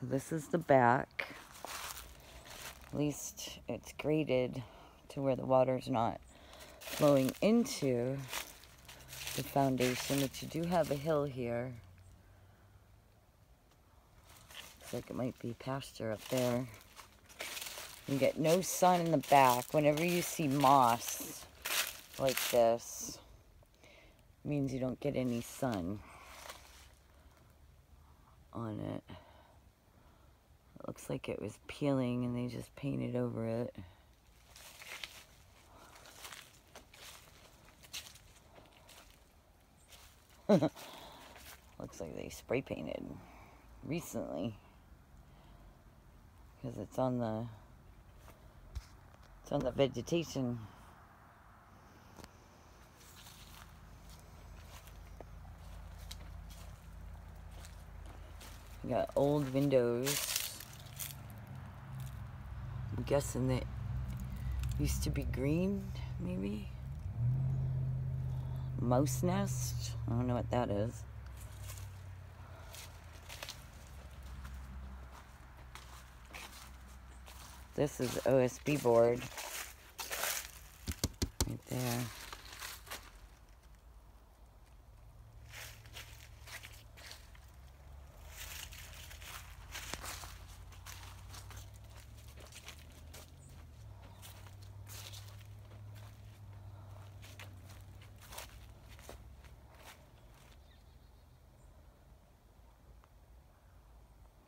So this is the back. At least it's graded to where the water's not flowing into the foundation, but you do have a hill here. Looks like it might be pasture up there. You get no sun in the back. Whenever you see moss like this, it means you don't get any sun on it. It looks like it was peeling and they just painted over it. Looks like they spray painted recently because it's on the vegetation. You got old windows. I'm guessing that used to be green, maybe. Mouse nest. I don't know what that is. This is OSB board right there.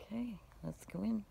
Okay, let's go in.